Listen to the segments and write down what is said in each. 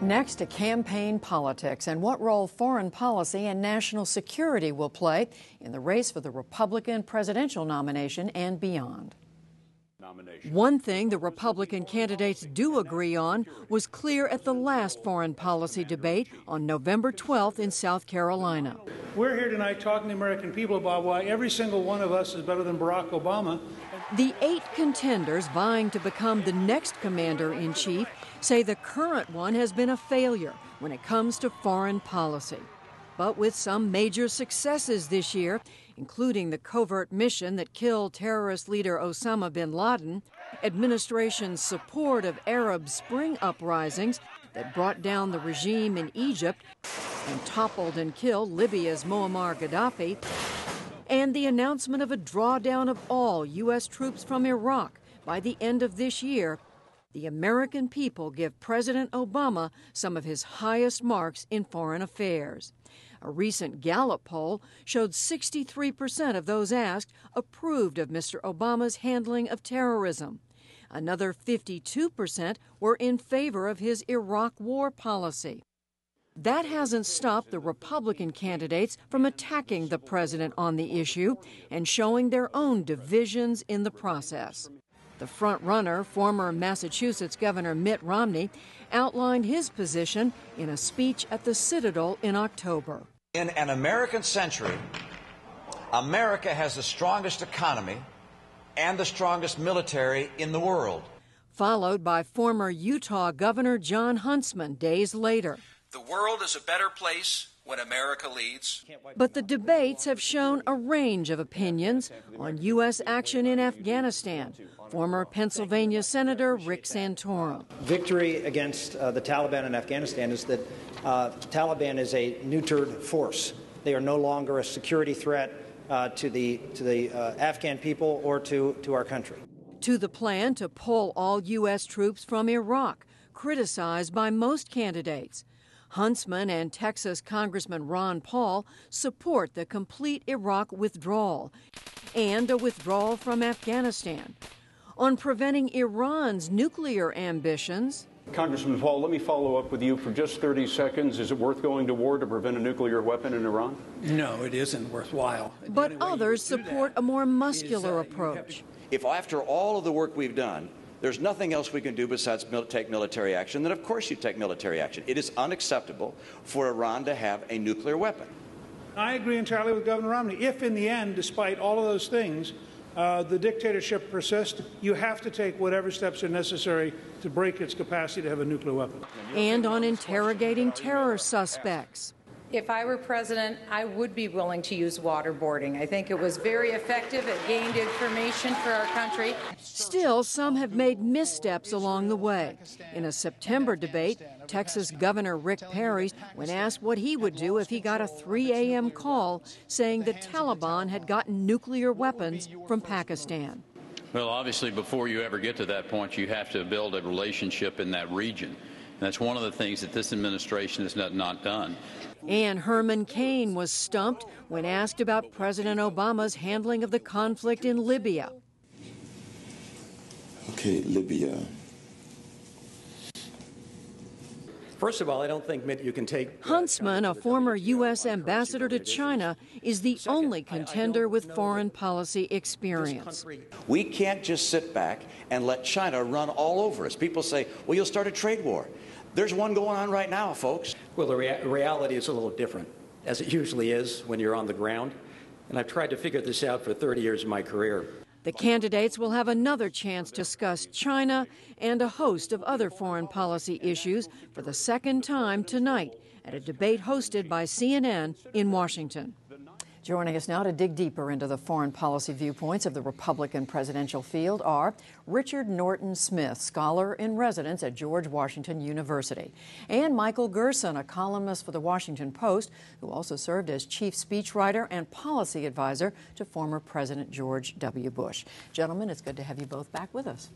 Next, to campaign politics and what role foreign policy and national security will play in the race for the Republican presidential nomination and beyond. One thing the Republican candidates do agree on was clear at the last foreign policy debate on November 12th in South Carolina. We're here tonight talking to the American people about why every single one of us is better than Barack Obama. The 8 contenders vying to become the next commander-in-chief say the current one has been a failure when it comes to foreign policy. But with some major successes this year, including the covert mission that killed terrorist leader Osama bin Laden, administration's support of Arab Spring uprisings that brought down the regime in Egypt and toppled and killed Libya's Muammar Gaddafi, and the announcement of a drawdown of all U.S. troops from Iraq by the end of this year, the American people give President Obama some of his highest marks in foreign affairs. A recent Gallup poll showed 63% of those asked approved of Mr. Obama's handling of terrorism. Another 52% were in favor of his Iraq war policy. That hasn't stopped the Republican candidates from attacking the president on the issue and showing their own divisions in the process. The front-runner, former Massachusetts Governor Mitt Romney, outlined his position in a speech at the Citadel in October. In an American century, America has the strongest economy and the strongest military in the world. Followed by former Utah Governor Jon Huntsman days later. The world is a better place when America leads. But the debates have shown a range of opinions on U.S. action in Afghanistan. Former Pennsylvania Senator Rick Santorum. Victory against the Taliban in Afghanistan is that Taliban is a neutered force. They are no longer a security threat to the Afghan people or to our country. To the plan to pull all U.S. troops from Iraq, criticized by most candidates. Huntsman and Texas Congressman Ron Paul support the complete Iraq withdrawal and a withdrawal from Afghanistan. On preventing Iran's nuclear ambitions. Congressman Paul, let me follow up with you for just 30 seconds. Is it worth going to war to prevent a nuclear weapon in Iran? No, it isn't worthwhile. But others support a more muscular approach. If after all of the work we've done, there's nothing else we can do besides take military action, then of course you take military action. It is unacceptable for Iran to have a nuclear weapon. I agree entirely with Governor Romney. If in the end, despite all of those things, the dictatorship persists, you have to take whatever steps are necessary to break its capacity to have a nuclear weapon. And on interrogating terror suspects. If I were president, I would be willing to use waterboarding. I think it was very effective. It gained information for our country. Still, some have made missteps along the way. In a September debate, Texas Governor Rick Perry, when asked what he would do if he got a 3 a.m. call saying the Taliban had gotten nuclear weapons from Pakistan. Well, obviously, before you ever get to that point, you have to build a relationship in that region. And that's one of the things that this administration has not done. And Herman Cain was stumped when asked about President Obama's handling of the conflict in Libya. Okay, Libya. First of all, I don't think you can take... Huntsman, a former U.S. ambassador to China, is the only contender with foreign policy experience. We can't just sit back and let China run all over us. People say, well, you'll start a trade war. There's one going on right now, folks. Well, the reality is a little different, as it usually is when you're on the ground. And I've tried to figure this out for 30 years of my career. The candidates will have another chance to discuss China and a host of other foreign policy issues for the second time tonight at a debate hosted by CNN in Washington. Joining us now to dig deeper into the foreign policy viewpoints of the Republican presidential field are Richard Norton Smith, scholar in residence at George Washington University, and Michael Gerson, a columnist for the Washington Post, who also served as chief speechwriter and policy advisor to former President George W. Bush. Gentlemen, it's good to have you both back with us.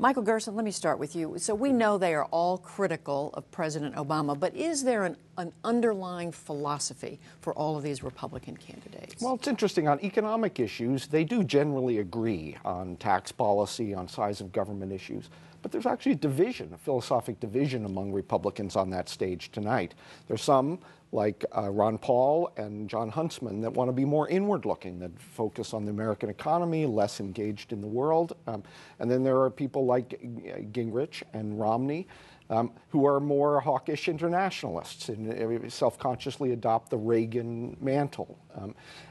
Michael Gerson, let me start with you. So we know they are all critical of President Obama, but is there an underlying philosophy for all of these Republican candidates? Well, it's interesting. On economic issues, they do generally agree on tax policy, on size of government issues. But there's actually a division, a philosophic division among Republicans on that stage tonight. There's some, like Ron Paul and Jon Huntsman, that want to be more inward-looking, that focus on the American economy, less engaged in the world. And then there are people like Gingrich and Romney, who are more hawkish internationalists and self-consciously adopt the Reagan mantle.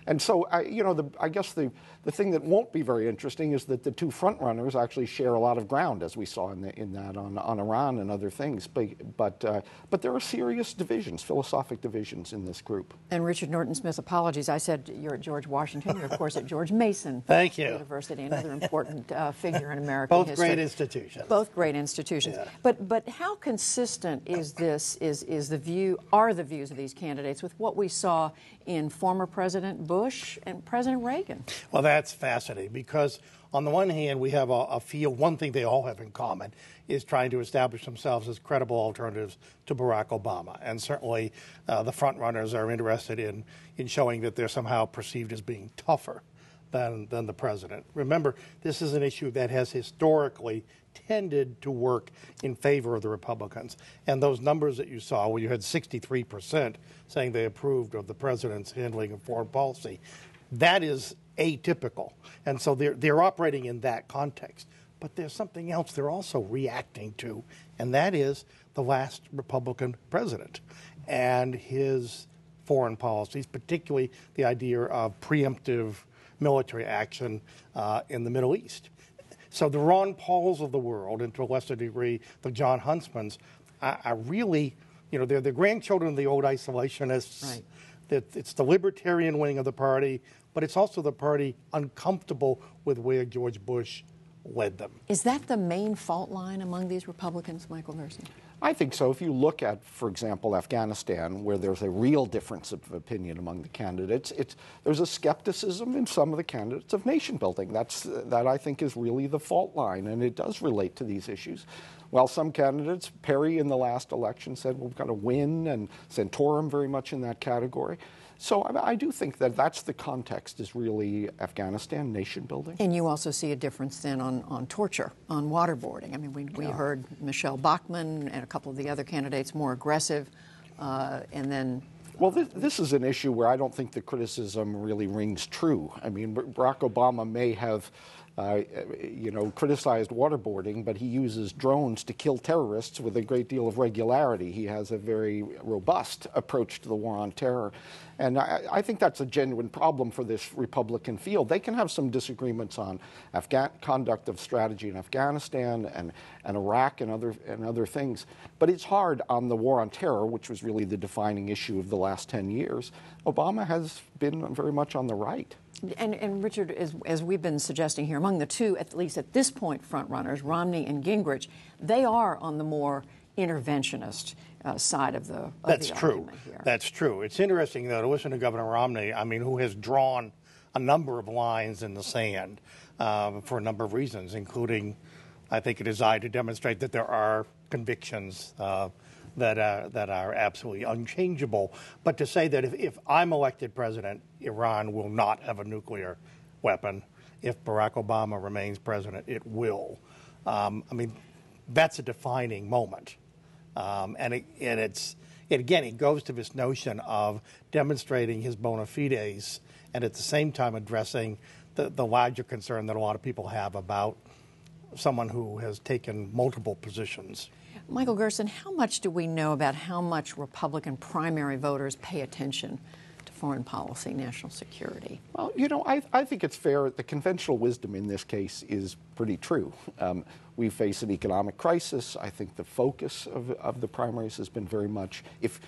And so, I guess the thing that won't be very interesting is that the two frontrunners actually share a lot of ground, as we saw in that on Iran and other things. But there are serious divisions, philosophic divisions in this group. And Richard Norton Smith, apologies. I said you're at George Washington. You're, of course, at George Mason Thank you. University, another important figure in American history. Both great institutions. Both great institutions. Yeah. But how consistent is this? Is the view? Are the views of these candidates with what we saw in former President Bush and President Reagan? Well, that's fascinating because on the one hand, we have a field, one thing they all have in common is trying to establish themselves as credible alternatives to Barack Obama. And certainly the front runners are interested in showing that they're somehow perceived as being tougher than the president. Remember, this is an issue that has historically tended to work in favor of the Republicans. And those numbers that you saw, where you had 63% saying they approved of the president's handling of foreign policy, that is atypical. And so they're operating in that context. But there's something else they're also reacting to, and that is the last Republican president and his foreign policies, particularly the idea of preemptive military action in the Middle East. So the Ron Pauls of the world, and to a lesser degree, the Jon Huntsmans, are really, they're the grandchildren of the old isolationists. Right. That it's the libertarian wing of the party, but it's also the party uncomfortable with where George Bush led them. Is that the main fault line among these Republicans, Michael Gerson? I think so. If you look at, for example, Afghanistan, where there's a real difference of opinion among the candidates, there's a skepticism in some of the candidates of nation building. That I think is really the fault line, and it does relate to these issues. While some candidates, Perry in the last election said, well, we've got to win, and Santorum very much in that category. So I do think that that's the context, is really Afghanistan, nation building. And you also see a difference then on torture, on waterboarding. I mean, we heard Michelle Bachmann and a couple of the other candidates more aggressive, and then... Well, this is an issue where I don't think the criticism really rings true. I mean, Barack Obama may have criticized waterboarding, but he uses drones to kill terrorists with a great deal of regularity. He has a very robust approach to the war on terror. And I think that's a genuine problem for this Republican field. They can have some disagreements on conduct of strategy in Afghanistan and Iraq and other things. But it's hard on the war on terror, which was really the defining issue of the last 10 years. Obama has been very much on the right. And Richard, as we've been suggesting here, among the two, at least at this point, front runners, Romney and Gingrich, they are on the more interventionist side of the That's true. argument here. That's true. It's interesting, though, to listen to Governor Romney, who has drawn a number of lines in the sand for a number of reasons, including, I think, a desire to demonstrate that there are convictions that are absolutely unchangeable. But to say that if I'm elected president, Iran will not have a nuclear weapon. If Barack Obama remains president, it will. That's a defining moment. It goes to this notion of demonstrating his bona fides and at the same time addressing the larger concern that a lot of people have about someone who has taken multiple positions. Michael Gerson, how much do we know about how much Republican primary voters pay attention to foreign policy, national security? Well, I think it's fair. The conventional wisdom in this case is pretty true. We face an economic crisis. I think the focus of the primaries has been very much, if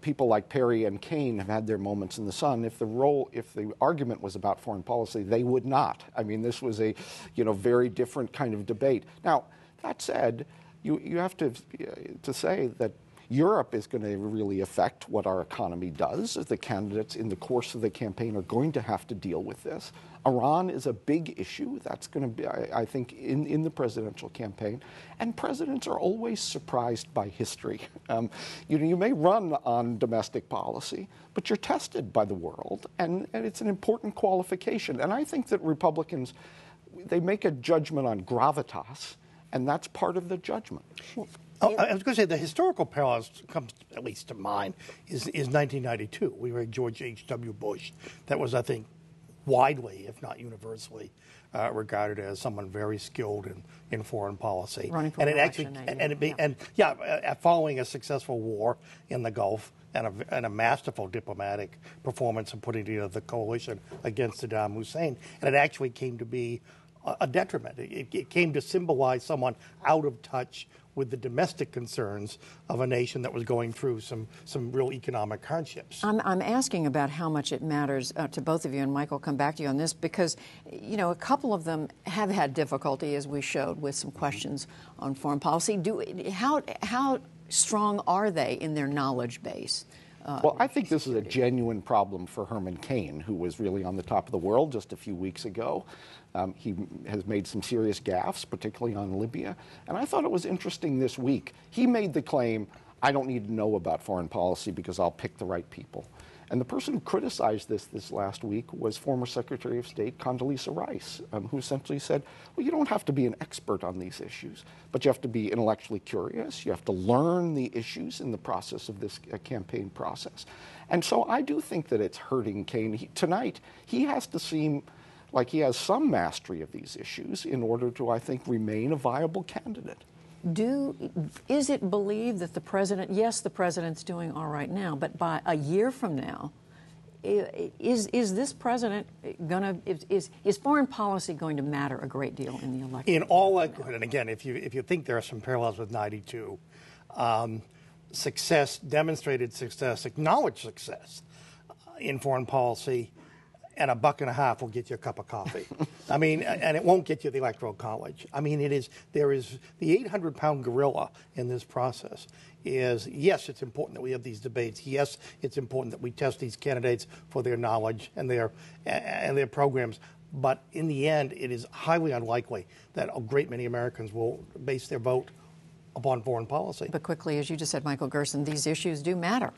people like Perry and Kaine have had their moments in the sun, if the argument was about foreign policy, they would not. I mean, this was a very different kind of debate. Now, that said, you have to say that Europe is going to really affect what our economy does. The candidates in the course of the campaign are going to have to deal with this. Iran is a big issue. That's going to be, I think, in the presidential campaign. And presidents are always surprised by history. You may run on domestic policy, but you're tested by the world, and it's an important qualification. And I think that Republicans, they make a judgment on gravitas, and that's part of the judgment. I was going to say the historical parallels comes at least to mind is 1992. We were George H.W. Bush. That was, I think, widely, if not universally, regarded as someone very skilled in foreign policy. Running for election, following a successful war in the Gulf and a masterful diplomatic performance in putting together the coalition against Saddam Hussein, and it actually came to be a detriment. It came to symbolize someone out of touch with the domestic concerns of a nation that was going through some real economic hardships. I'm asking about how much it matters to both of you, and Michael, come back to you on this, because, you know, a couple of them have had difficulty, as we showed, with some questions on foreign policy. How strong are they in their knowledge base? Well, I think this is a genuine problem for Herman Cain, who was really on the top of the world just a few weeks ago. He has made some serious gaffes, particularly on Libya. And I thought it was interesting this week. He made the claim, I don't need to know about foreign policy because I'll pick the right people. And the person who criticized this last week was former Secretary of State Condoleezza Rice, who essentially said, well, you don't have to be an expert on these issues, but you have to be intellectually curious. You have to learn the issues in the process of this campaign process. And so I do think that it's hurting Cain. Tonight, he has to seem like he has some mastery of these issues in order to, I think, remain a viable candidate. Is it believed that the president, yes, the president's doing all right now, but by a year from now, is this president going to, is foreign policy going to matter a great deal in the election? In all likelihood, and again, if you think there are some parallels with 92, demonstrated success, acknowledged success in foreign policy, and $1.50 will get you a cup of coffee. I mean, and it won't get you the Electoral College. I mean, there is the 800-pound gorilla in this process is, yes, it's important that we have these debates. Yes, it's important that we test these candidates for their knowledge and their programs. But in the end, it is highly unlikely that a great many Americans will base their vote upon foreign policy. But quickly, as you just said, Michael Gerson, these issues do matter.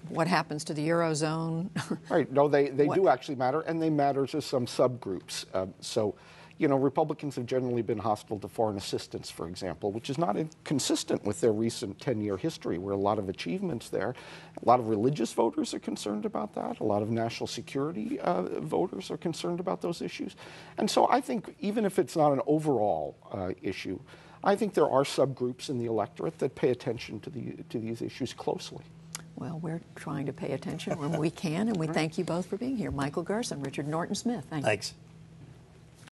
What happens to the Eurozone? Right. No, they do actually matter, and they matter to some subgroups. So, you know, Republicans have generally been hostile to foreign assistance, for example, which is not inconsistent with their recent 10-year history, where a lot of achievements there. A lot of religious voters are concerned about that. A lot of national security voters are concerned about those issues. And so I think even if it's not an overall issue, I think there are subgroups in the electorate that pay attention to these issues closely. Well, we're trying to pay attention when we can, and we thank you both for being here. Michael Gerson, Richard Norton-Smith, thank you. Thanks.